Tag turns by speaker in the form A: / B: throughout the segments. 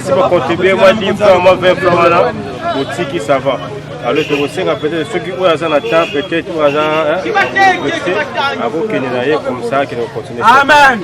A: si vous contribuez, moi 10 francs, moi 20 francs, voilà, boutique ça va. Alors je vous signe peut-être ceux qui ont un temps, peut-être ou un comme ça qui nous continue. Amen.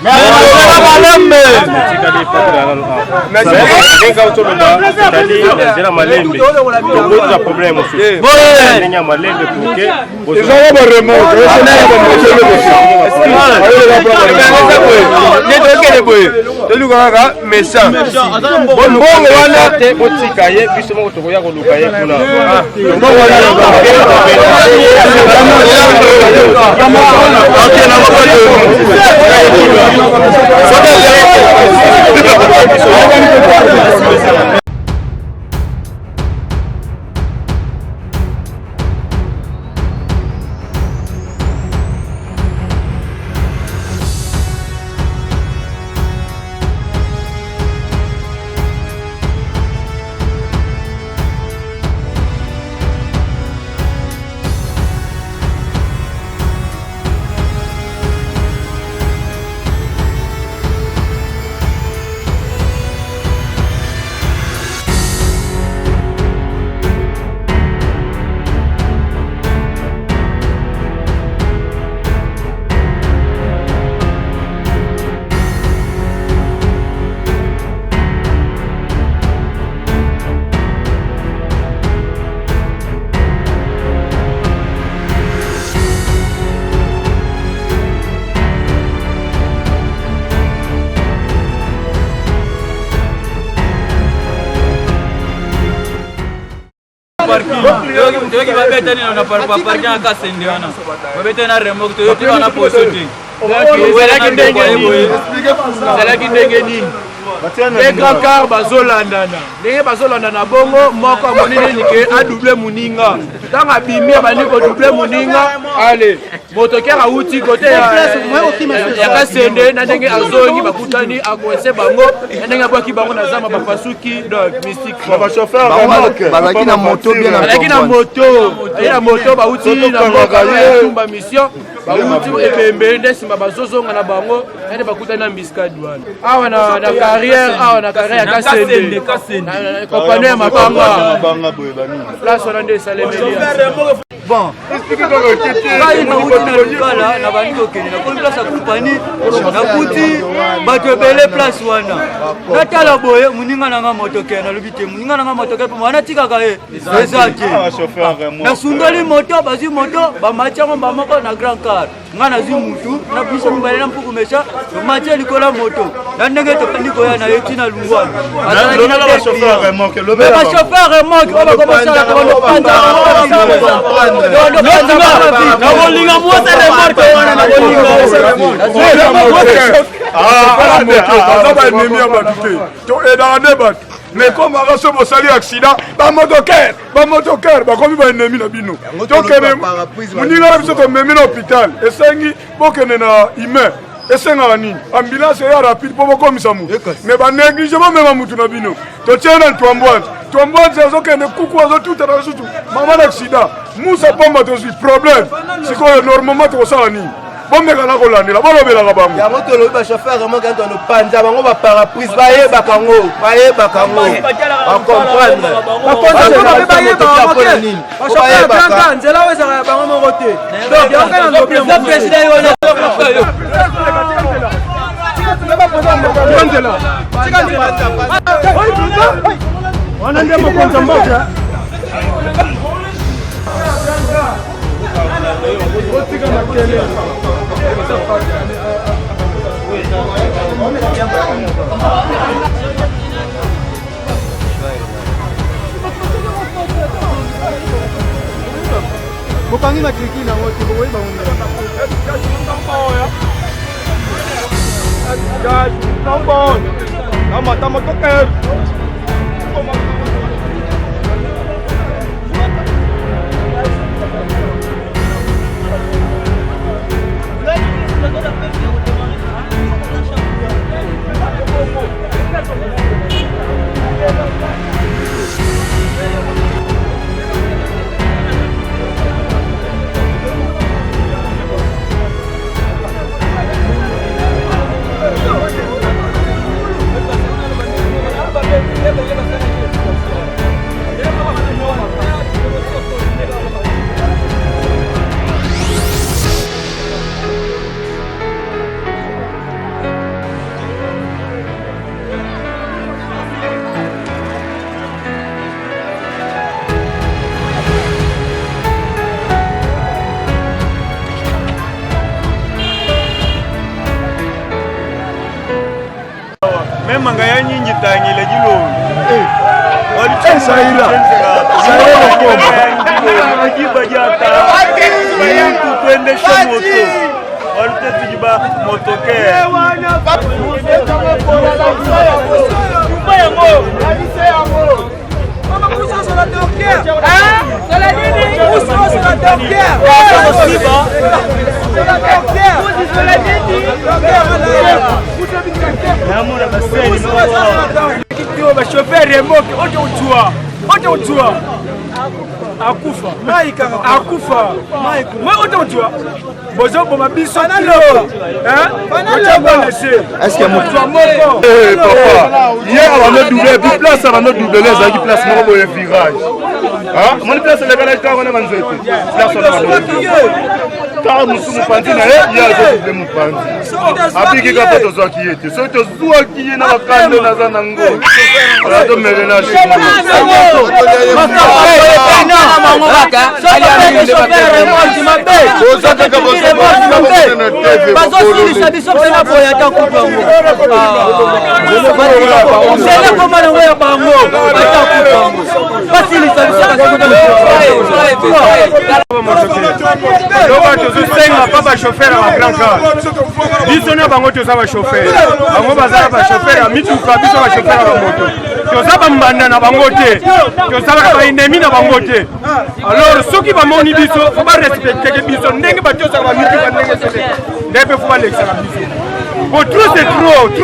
B: Toyoki babeta ni na parking akasende wana. Babeta na remote toyoki wana posoti. Wala kindenge nini? Les grands cars bazolandana. Ndenge bazolandana bongo moko amonini nike a double muninga. Tanga bimia bani ko double muninga. Allez, motokera uti côté ya kasende na ndenge azongi bakutani akwese bango. Ndenge abaki bango na zama bapasuki donc mystique.
C: Ba chauffeur
D: bazaki na moto bien
B: bazaki na moto. Ya moto ba uti na mboka ya tumba mission. Ba uti ebembe ndesima bazozonga na bango. Ende bakutani na miskade wana. Awa na carrière na carrière kasende. Compagnie ya mabanga. Place on a des salaires.
D: Bon,
B: expliquez moi le kété. Na uti na lukala na bango kene na ko place ya compagnie na kuti bato bele place wana. Na tala boye muninga na nga moto kena lobite muninga na nga moto ke mwana tika ka ezaki. Na sundali moto bazi moto ba machango ba moko na grand car. Nga na zi mutu na biso mbale na mpuku mesha macha likola moto. Na ndenge to ndiko ya na yeti na lungwana.
C: Lona la chauffeur remorque le
B: ba chauffeur remorque ba ko sala ka no panda. Na bolinga mwasa remorque wana na bolinga.
C: Ba ennemi abaduke. To edane bat. Mais comme on a ce accident, ba motoker, ba comme ba ennemi na bino. Donc on y a biso to memi na hôpital. Esengi bokene na humain. Esenga nini? Ambulance ya rapide pour komisa mu. Mais ba négligement même mutu na bino. To tiana twambwanze. Twambwanze azokene kuku azotuta na sutu. Mama na accident. Musa pomba to problème. Siko normalement to sala nini? Bon mais kana kolandela balobela ka bango.
D: Ya moto lo ba chauffeur vraiment quand on panza bango ba parapluie baye bakango. Ba comprendre. Ba comprendre ba ye ba nini. Ba chauffeur blanca nzela weza ka bango moko te. Donc ya kana ndo bien président yo.
C: On ndemo konta mboka.
D: Bukangi na kliki na wote bo weba unde.
C: Guys, come on. Tama toker.
A: Tangile Gilo.
C: Est-ce que papa, hier on a doublé, puis place on a doublé les place on a virage. Hein? Mon place les gars là on a manzé. Place on a doublé. Car nous sommes partis là, il y a des doublés mon parti. Abi qui capte aux qui était. Ce que soit qui est dans la canne dans Zanango. On a donné le lâcher.
A: Pas chauffeur à grand car. Disons bango to ça chauffeur. Bango bazala ba chauffeur mituka biso ba chauffeur à moto. To ça ba mbanda na bango te. To ça ba ennemi na bango te. Alors ceux qui va moni biso faut pas respecter que biso ndenge ba to ça ba mituka ndenge c'est. Ndebe faut pas l'extra biso. Bon trop c'est trop. To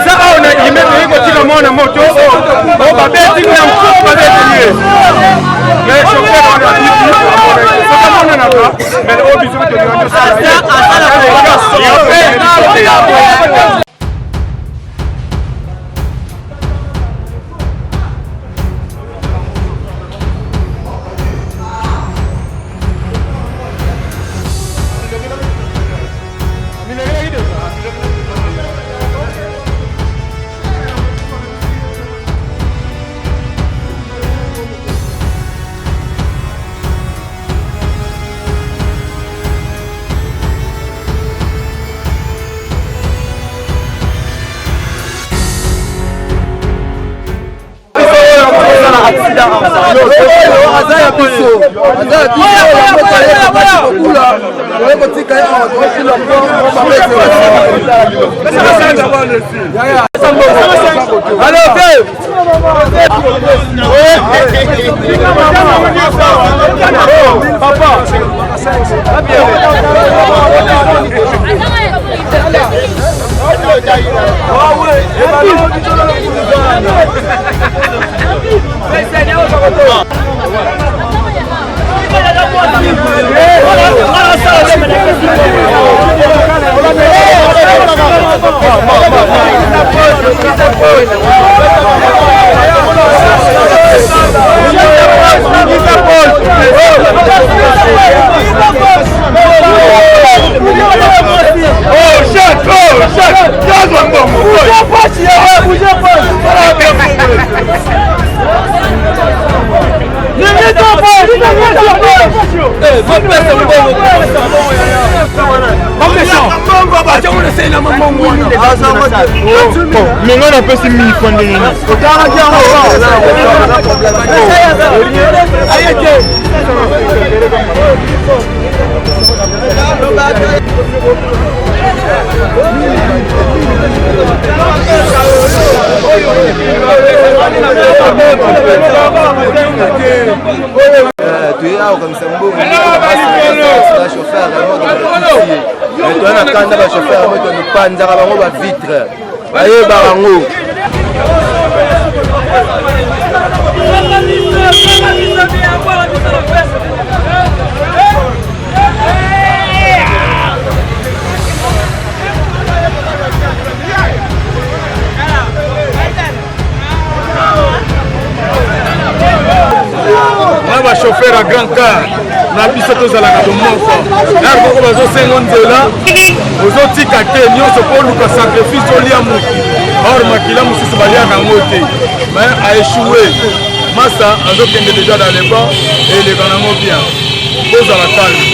A: ça on a il met ko tika mona moto. On va bêter na ko ba bêter. Mais chauffeur on a dit mais au besoin de
C: mais on a pas si mis quoi
D: tu es là comme ça chauffeur mais toi na kanda ba chauffeur mais toi ne panza ba bango ba vitre aye ba bango
C: ba chauffeur à grand car na biso tozalaka tomoko na koko bazosenga nzela ozotika te nyonso mpo luka sacrifice olia moki or makila mosusu baliaka yango te mais aéchoué masa azokende déjà dans les bancs et eleka nango bien bozala calme.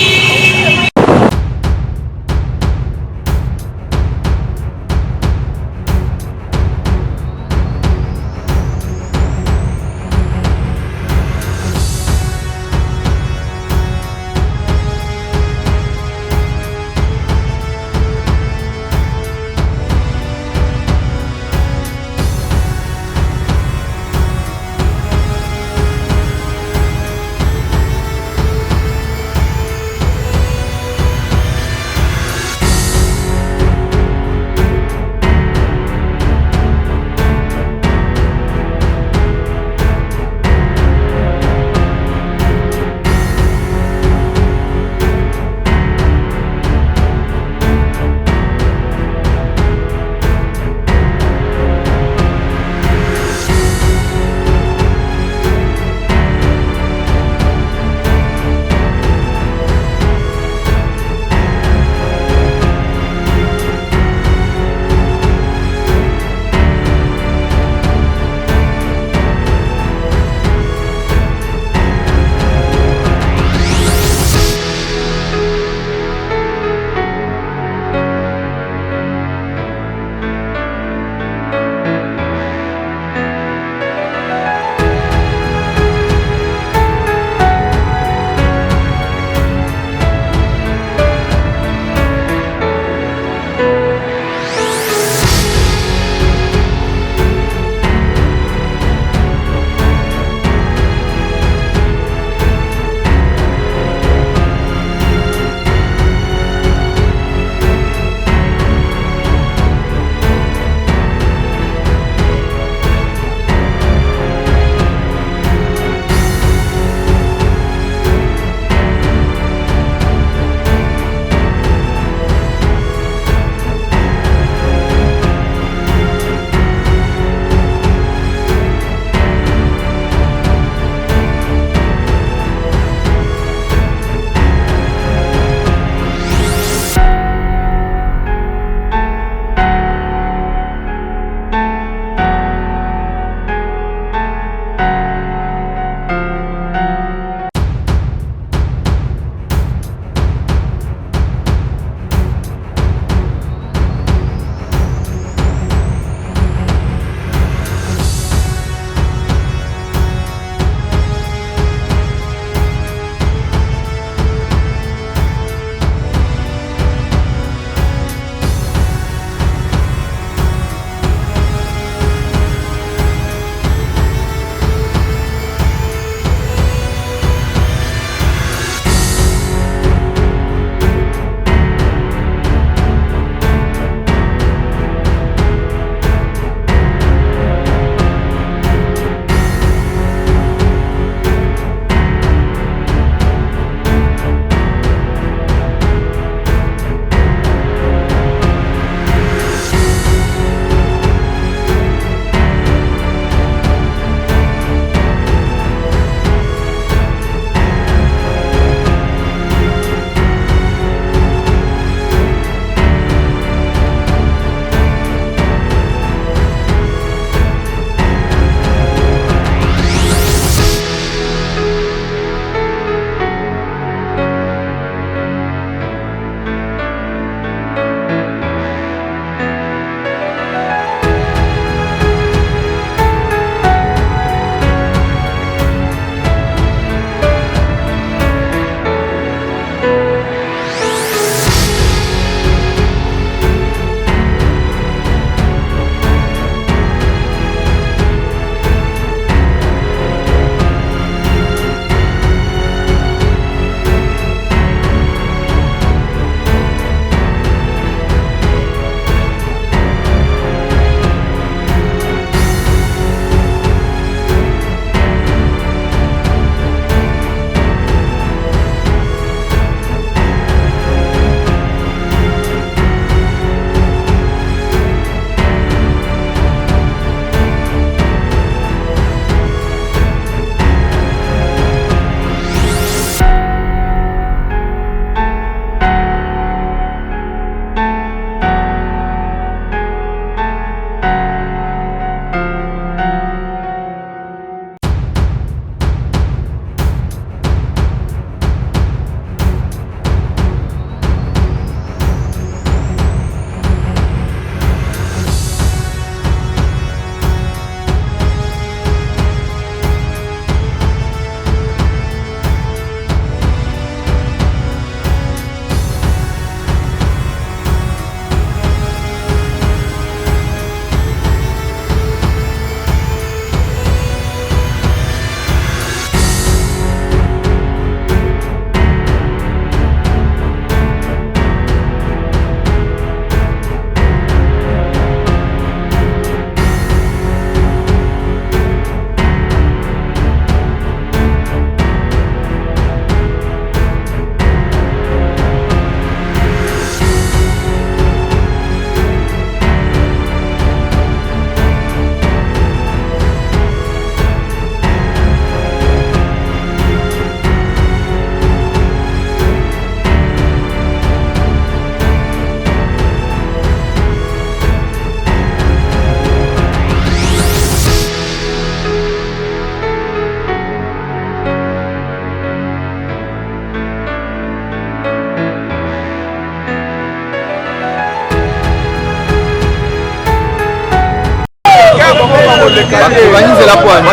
D: banizela kwani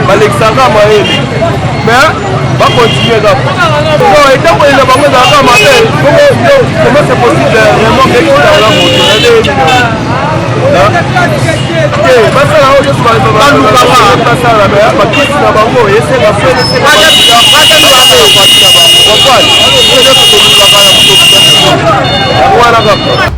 D: balexaka mayele mais bacontinue kaka non etango eza bango ezalaka mabe comment c'est possible vraiment kekitala moto basala oyo nyonso balukaka bakisi na bango esenga wana kaka.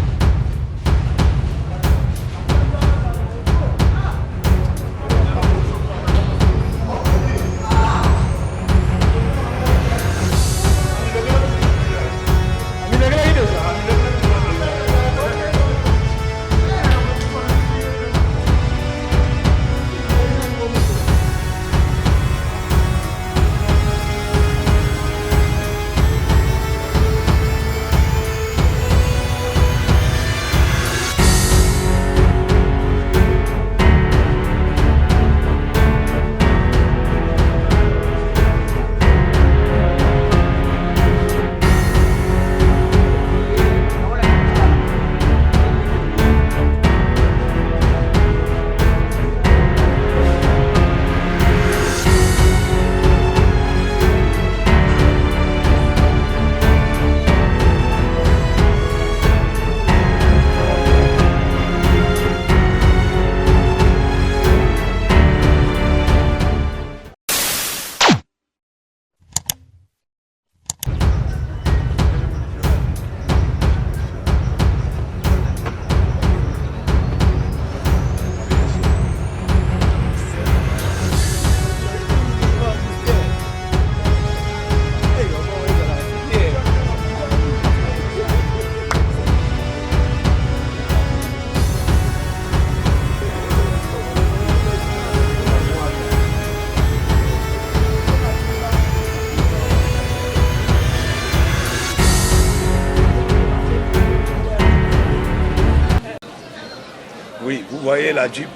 E: Oui, vous voyez la Jeep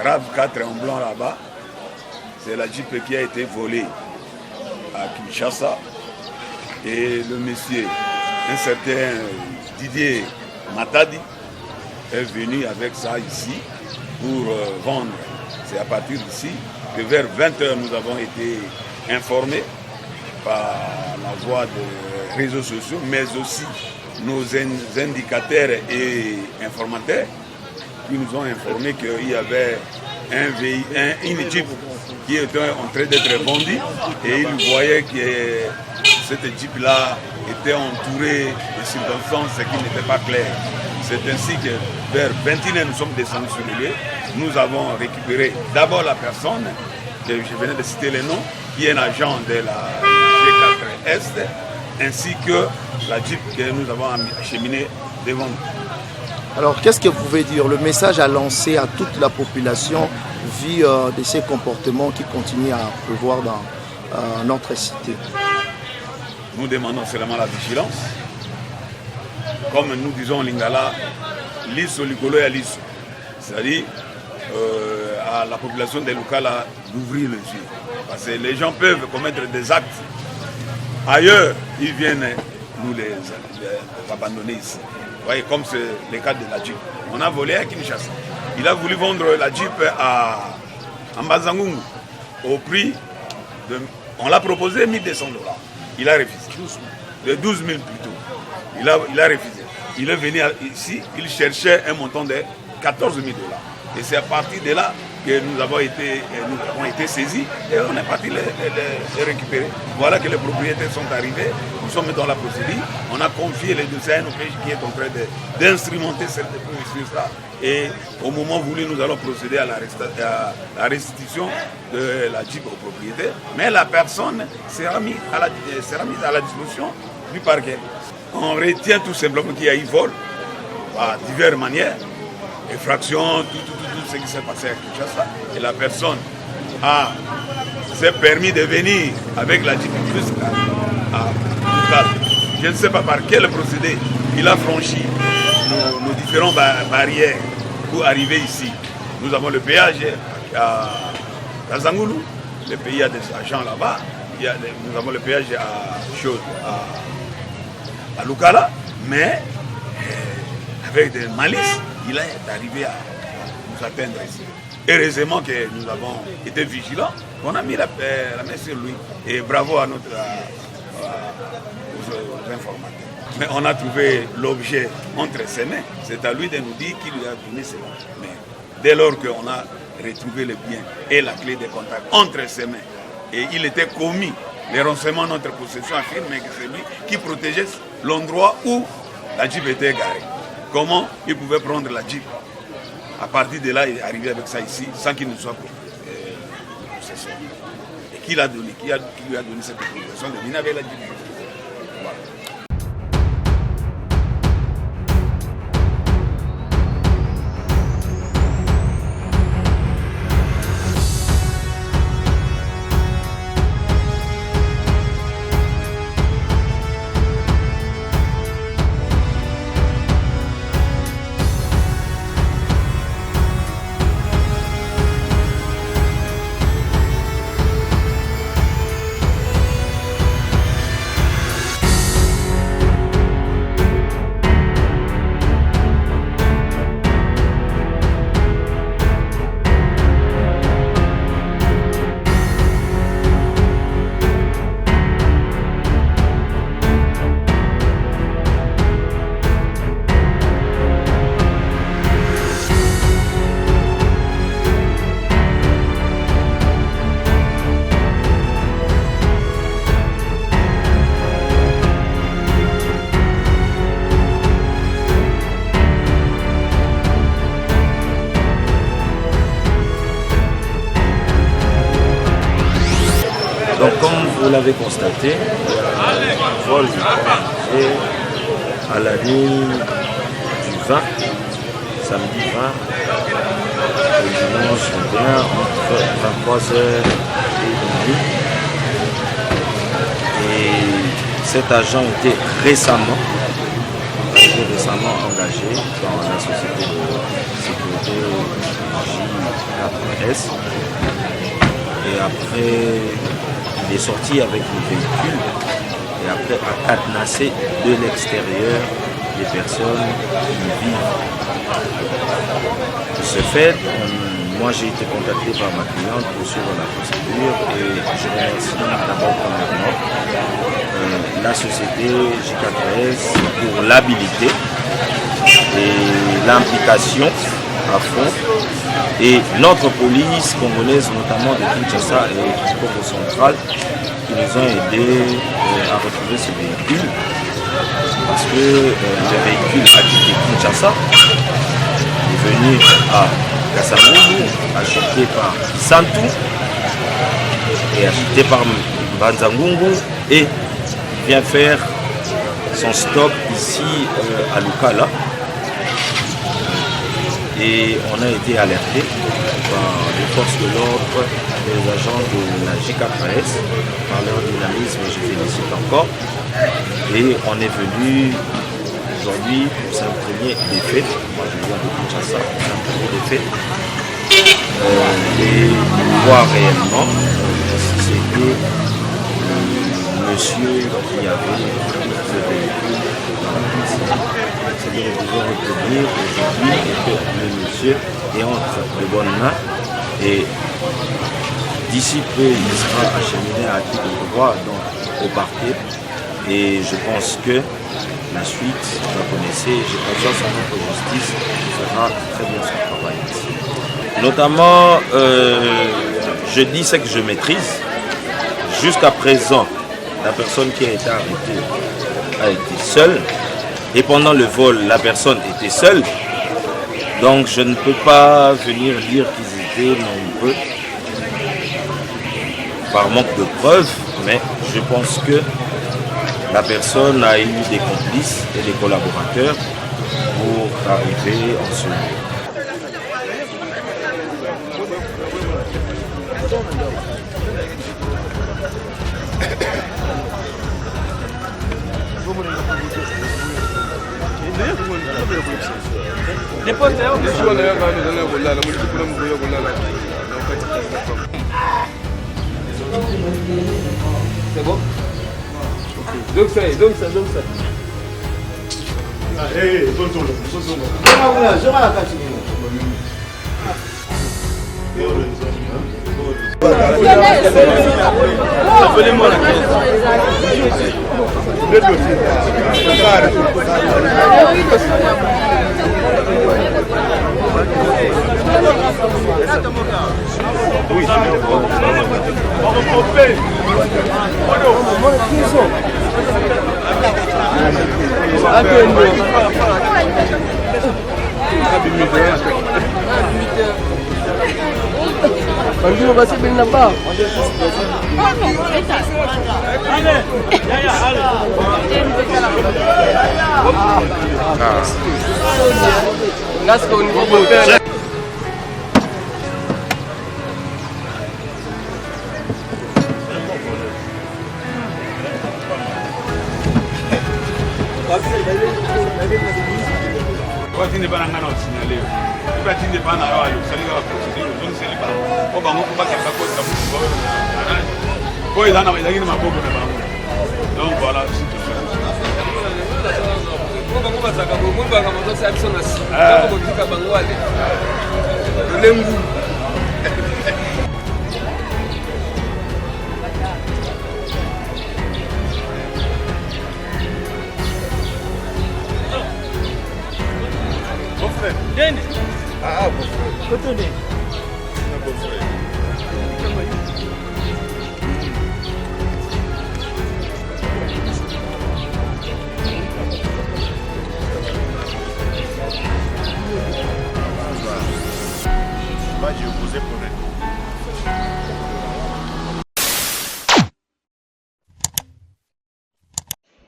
E: RAV4 en blanc là-bas. C'est la Jeep qui a été volée à Kinshasa. Et le monsieur, un certain Didier Matadi, est venu avec ça ici pour vendre. C'est à partir d'ici que vers 20h nous avons été informés par la voie des réseaux sociaux, mais aussi nos indicateurs et informateurs qui nous ont informé qu'il y avait une Jeep qui était en train d'être vendue et ils voyaient que cette Jeep-là était entourée de circonstances qui n'étaient pas claires. C'est ainsi que vers 21h nous sommes descendus sur le lieu. Nous avons récupéré d'abord la personne, que je venais de citer les noms, qui est un agent de la G4 Est, ainsi que la Jeep que nous avons acheminée devant nous.
D: Alors, qu'est-ce que vous pouvez dire, le message à lancer à toute la population vu de ces comportements qui continuent à pleuvoir dans notre cité?
E: Nous demandons seulement la vigilance. Comme nous disons en lingala, liso likolo ya liso. C'est-à-dire à la population de Lukala d'ouvrir les yeux. Parce que les gens peuvent commettre des actes. Ailleurs, ils viennent nous les abandonner ici. Vous voyez, comme c'est le cas de la Jeep. On a volé à Kinshasa. Il a voulu vendre la Jeep à Mbazangungu au prix On l'a proposé 1200 $. Il a refusé. De 12 000 plutôt. Il a refusé. Il est venu ici, il cherchait un montant de 14 000 $. Et c'est à partir de là que nous avons été saisis et on est parti les récupérer. Voilà que les propriétaires sont arrivés, nous sommes dans la procédure, on a confié les dossiers à un OPJ qui est en train d'instrumenter cette procédure-là. Et au moment voulu, nous allons procéder à la restitution de la Jeep au propriétaire, mais la personne sera mise à la disposition du parquet. On retient tout simplement qu'il y a eu vol par diverses manières, effraction, tout ce qui s'est passé à Kinshasa. Et la personne s'est permis de venir avec la Jeep jusqu'à Loukala. Je ne sais pas par quel procédé il a franchi nos différentes barrières pour arriver ici. Nous avons le péage à Zangoulou, le pays il y a des agents là-bas, nous avons le péage à Loukala, mais avec des malices, il est arrivé à nous atteindre ici. Heureusement que nous avons été vigilants, on a mis la main sur lui. Et bravo à aux informateurs. Mais on a trouvé l'objet entre ses mains. C'est à lui de nous dire qui lui a donné cela. Mais dès lors qu'on a retrouvé le bien et la clé de contact entre ses mains, et il était commis, les renseignements de notre possession affirment que c'est lui qui protégeait l'endroit où la Jeep était garée. Comment il pouvait prendre la Jeep? À partir de là, il est arrivé avec ça ici, sans qu'il ne soit possesseur. Et qui lui a donné cette autorisation de venir avec la Jeep? Voilà.
F: Donc comme vous l'avez constaté, le vol est à la ligne du 20, samedi 20, et dimanche 21 entre 23h et minuit. Et cet agent était récemment engagé dans la société de sécurité J4S. Et après, il est sorti avec le véhicule et après a cadenassé de l'extérieur les personnes qui vivent. De ce fait, moi j'ai été contacté par ma cliente pour suivre la procédure et je remercie d'abord premièrement la société J4S pour l'habilité et l'implication à fond et notre police congolaise, notamment de Kinshasa et du Congo central, qui nous ont aidés à retrouver ce véhicule parce que le véhicule a quitté Kinshasa, est venu à Kassamoulou, acheté par Santou et acheté par Banzangungu et vient faire son stop ici à Loukala. Et on a été alerté par les forces de l'ordre, les agents de la J4S, par leur dynamisme, je félicite encore. Et on est venu aujourd'hui pour s'imprégner des faits. Moi je viens de Kinshasa pour s'imprégner des faits. Et voir réellement si c'est que le monsieur qui avait ce véhicule dans la piscine. C'est-à-dire que nous devons retenir aujourd'hui que le monsieur est entre de bonnes mains et D'ici peu, il sera acheminé à titre de droit donc, au parquet. Et je pense que la suite, vous la connaissez, j'ai confiance en notre justice qui fera très bien son travail ici. Notamment, je dis ce que je maîtrise. Jusqu'à présent, la personne qui a été arrêtée a été seule. Et pendant le vol, la personne était seule. Donc je ne peux pas venir dire qu'ils étaient nombreux par manque de preuves, mais je pense que la personne a eu des complices et des collaborateurs pour arriver en ce lieu.
D: C'est bon? Donc ça.
E: Donc voilà,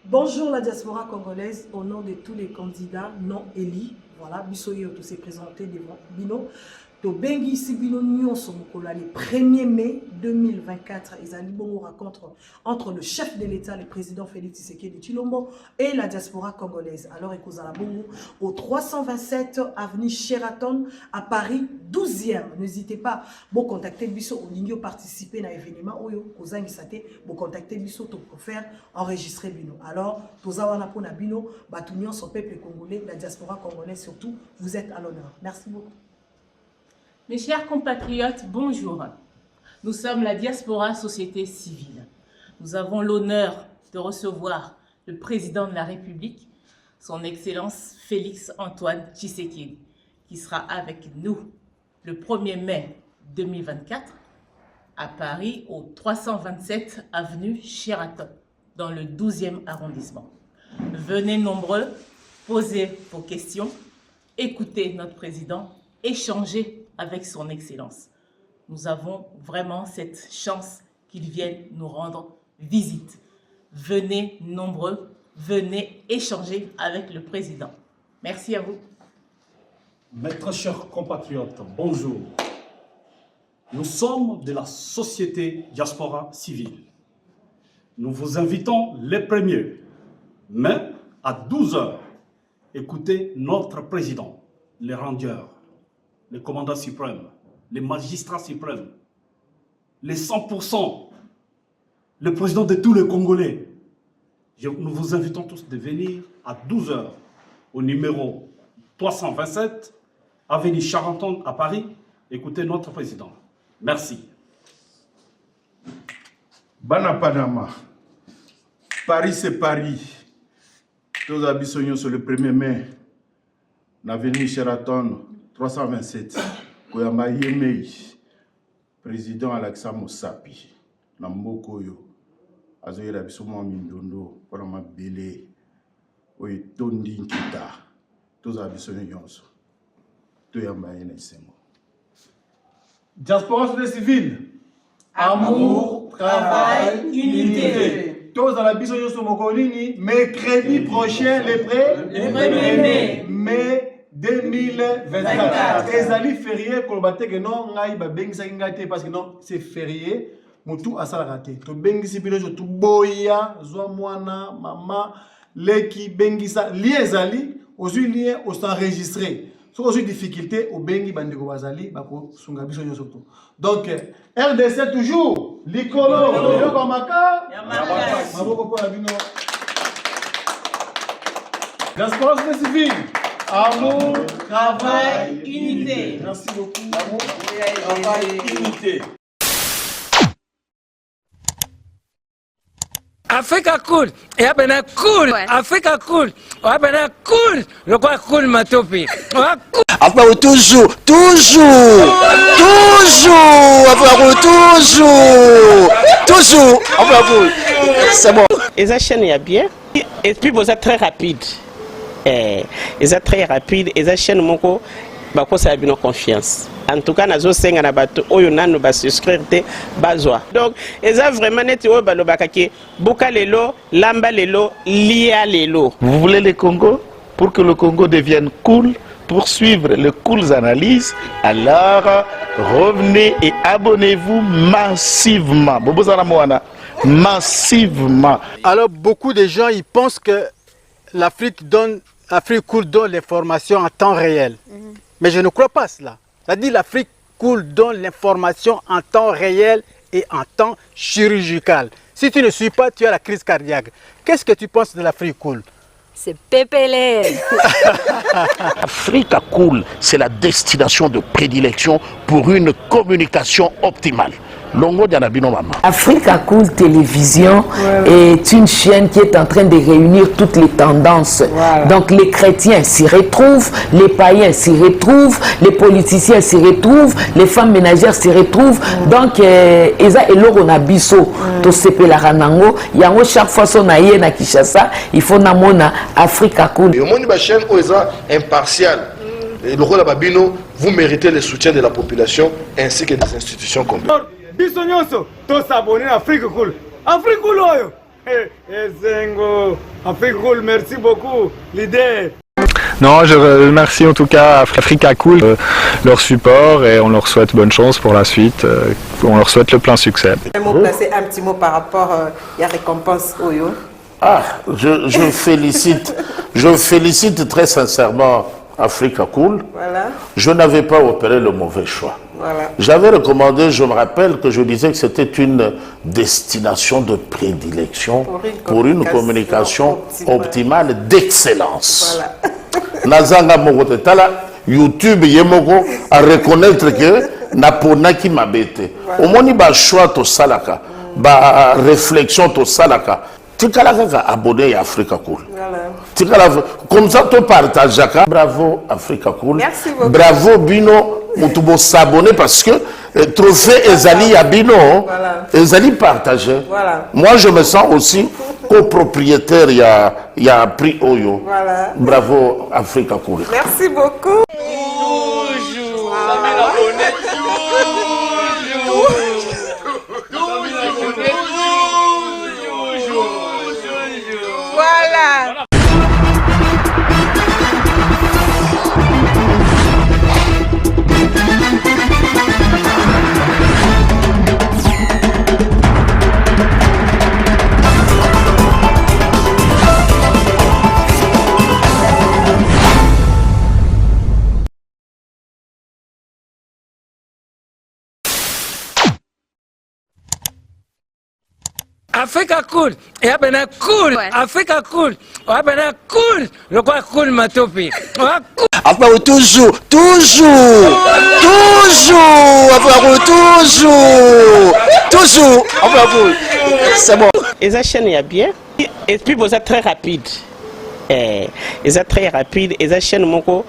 G: Bonjour la diaspora congolaise, au nom de tous les candidats non élus. Voilà, Bissoyo tout s'est présenté devant Bino. To bengi ici Bino Nyonso Mokola le 1er mai 2024. Ils ont bon rencontre entre le chef de l'État, le président Félix Tshisekedi Tshilombo et la diaspora congolaise. Alors, Ekozala Bongo au 327 avenue Sheraton à Paris 12e. N'hésitez pas, bon contacter Bisso au Lingio participer à l'événement. Oyo, Kozangi Sate, bon contacter Bisso pour faire enregistrer Bino. Alors, Tozawana Pona Bino, Batunion, son peuple congolais, la diaspora congolaise surtout, vous êtes à l'honneur. Merci beaucoup.
H: Mes chers compatriotes, bonjour. Nous sommes la Diaspora Société Civile. Nous avons l'honneur de recevoir le président de la République, son Excellence Félix Antoine Tshisekedi, qui sera avec nous le 1er mai 2024 à Paris, au 327 avenue Sheraton, dans le 12e arrondissement. Venez nombreux, posez vos questions, écoutez notre président, échangez avec son Excellence. Nous avons vraiment cette chance qu'il vienne nous rendre visite. Venez nombreux, venez échanger avec le président. Merci à vous.
I: Mes très chers compatriotes, bonjour. Nous sommes de la Société Diaspora Civile. Nous vous invitons les 1er mai à 12 h. Écoutez notre président, les rangers, les commandants suprêmes, les magistrats suprêmes, les 100%, le président de tous les Congolais. Nous vous invitons tous de venir à 12 h au numéro 327, avenue Charenton à Paris. Écoutez notre président. Merci.
J: Bana Panama. Paris c'est Paris. Tous habitants sur le 1er mai. L'avenue Sheraton 327. Koyamba Yemei. Président Alexa Mosapi. Namboko yo. Azoyela biso mwa mindondo. Pona mabele. Oye tondi nkita. Tous habitants yonso. Toyamba yena isengo.
K: Diaspora société civile. Amour, travail, unité. Tous à la biso yoso mokolini, mercredi prochain, le 1er mai 2024. Ezali férié, kolobate que non, ngai ba bengisa ngate parce que non, c'est férié. Mutu asala raté. To bengisi bino to boya, zwa mwana, mama, leki bengisa liezali, ozu lien au s'enregistrer. Si vous avez des difficultés, au Bengi Bandego Bazali, Bako Sungabiso Yosoto. Donc, RDC toujours, l'Icolo, Yokomaka, Maboko Polabino. Diaspora civile, amour, travail, unité. Merci beaucoup. Amour, travail, unité.
L: Africa cool, et abena cool, Africa cool, abena cool, le quoi cool matopi.
M: Après toujours, c'est bon.
N: Et ça chaîne est bien, et puis vous êtes très rapide. Et ça très rapide, et ça chaîne mon co, bah quoi ça a bien confiance. En tout cas, nazo senga na bato oyo nanu ba souscrire te bazwa. Donc, eza vraiment neti oyo balobakaki boka lelo, lamba lelo, lia lelo.
O: Vous voulez le Congo pour que le Congo devienne cool, pour suivre les cool analyses, alors revenez et abonnez-vous massivement. Bobozana Moana, massivement.
K: Alors beaucoup de gens ils pensent que l'Afrique cool donne l'information en temps réel. Mais je ne crois pas cela. C'est-à-dire l'Afrique cool donne l'information en temps réel et en temps chirurgical. Si tu ne suis pas, tu as la crise cardiaque. Qu'est-ce que tu penses de l'Afrique cool?
P: C'est pépélé.
O: Africa Cool, c'est la destination de prédilection pour une communication optimale. Longo Dianabino Mama.
Q: Africa Cool Télévision est une chaîne qui est en train de réunir toutes les tendances. Donc les chrétiens s'y retrouvent, les païens s'y retrouvent, les politiciens s'y retrouvent, les femmes ménagères s'y retrouvent. Donc Eza Eloro Nabiso, to sepe la ranango, yango chaque fois son aïe na Kinshasa, il faut namona Africa Cool.
R: Et au monde de la chaîne Oeza impartial. Et le rôle de Babino, vous méritez le soutien de la population ainsi que des institutions complètes.
A: Bisognoso, tous s'abonner à Africa Cool. Africa Cool, Zengo, Africa Cool, merci beaucoup, l'idée.
S: Non, je remercie en tout cas Africa Cool, leur support et on leur souhaite bonne chance pour la suite. On leur souhaite le plein succès.
T: Placer un petit mot par rapport à la récompense Oyo.
O: Ah, je félicite très sincèrement Africa Cool.
T: Voilà.
O: Je n'avais pas opéré le mauvais choix.
T: Voilà.
O: J'avais recommandé, je me rappelle que je disais que c'était une destination de prédilection pour une communication optimale d'excellence. Nazanga Mogote Tala, YouTube Yemoko à reconnaître que Naponaki Mabete. Au moins, il y a choix to salaka, ba réflexion to salaka. Tu as abonné à Africa Cool. Comme ça, tu partages. Bravo Africa Cool.
T: Merci beaucoup.
O: Bravo Bino. Tu dois s'abonner parce que trophée Ezali à Bino, Ezali partagé. Moi, je me sens aussi copropriétaire. Il y a prix Oyo. Bravo Africa Cool.
T: Merci beaucoup. Voilà.
L: Africa cool, et abena cool, Africa cool, abena cool, le quoi cool matopi.
M: Enfin, toujours, toujours, enfin, c'est bon.
N: Et ça chaîne est bien. Et puis vous êtes très rapide. Et ça très rapide. Et ça chaîne moko,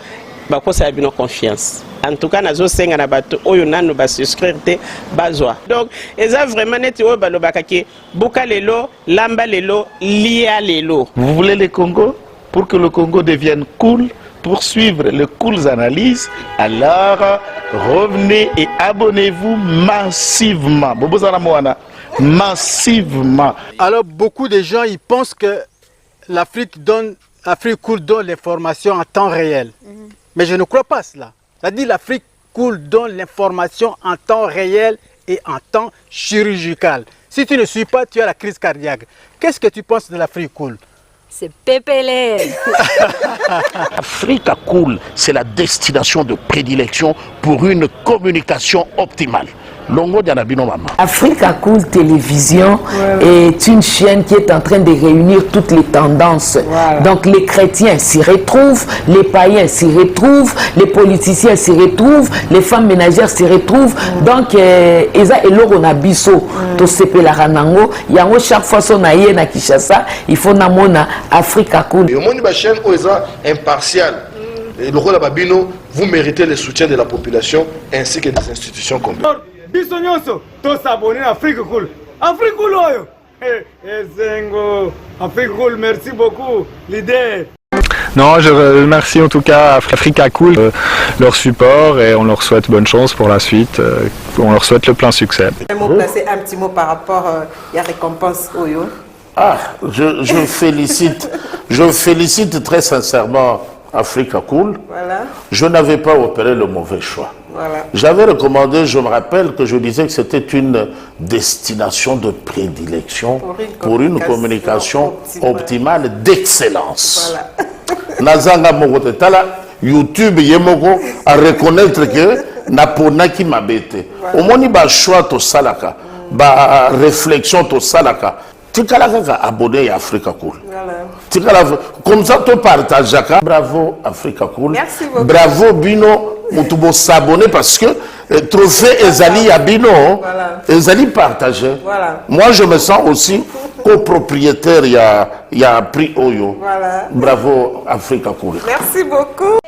N: bako ça a bien confiance. En tout cas, nazo senga na bato oyo nanu ba souscrire te bazwa. Donc, et ça vraiment neti oyo balobaka ke boka lelo, lamba lelo, lia lelo.
O: Vous voulez le Congo? Pour que le Congo devienne cool, pour suivre les cool analyses, alors revenez et abonnez-vous massivement. Massivement.
K: Alors beaucoup de gens ils pensent que l'Afrique cool donne l'information en temps réel. Mais je ne crois pas cela. C'est-à-dire l'Afrique cool donne l'information en temps réel et en temps chirurgical. Si tu ne suis pas, tu as la crise cardiaque. Qu'est-ce que tu penses de l'Afrique cool?
P: C'est PPLR.
O: Africa Cool, c'est la destination de prédilection pour une communication optimale. Longo Dianabino Mama.
Q: Africa Cool Télévision est une chaîne qui est en train de réunir toutes les tendances. Donc les chrétiens s'y retrouvent, les païens s'y retrouvent, les politiciens s'y retrouvent, les femmes ménagères s'y retrouvent. Donc Eza Eloro na biso to sepela ranango, yango chaque fois son aye na Kinshasa, il faut namona Africa Cool.
R: Et au monde de la chaîne Oeza impartial. Et le rôle de Babino, vous méritez le soutien de la population ainsi que des institutions complètes.
A: Biso nyonso to s'abonner à Afrique Cool. Afrique Cool oyo. Zengo. Afrique Cool, merci beaucoup leader.
S: Non, je remercie en tout cas Africa Cool, leur support et on leur souhaite bonne chance pour la suite. On leur souhaite le plein succès.
T: Placer un petit mot par rapport à la récompense Oyo.
O: Ah, je félicite très sincèrement Africa Cool.
T: Voilà.
O: Je n'avais pas opéré le mauvais choix.
T: Voilà.
O: J'avais recommandé, je me rappelle que je disais que c'était une destination de prédilection pour une communication optimale d'excellence. Nazanga Mogote Tala, YouTube Yemoko à reconnaître que Napona qui m'a bêté. Au moins, il y a choix to salaka, ba réflexion to salaka. Tu as abonné à Africa Cool. Comme ça, tu partages. Bravo Africa Cool.
T: Merci beaucoup.
O: Bravo Bino. Tu dois s'abonner parce que trophée Ezali à Bino, Ezali partagé.
T: Voilà.
O: Moi, je me sens aussi copropriétaire. Il y a prix Oyo.
T: Voilà.
O: Bravo Africa Cool.
T: Merci beaucoup.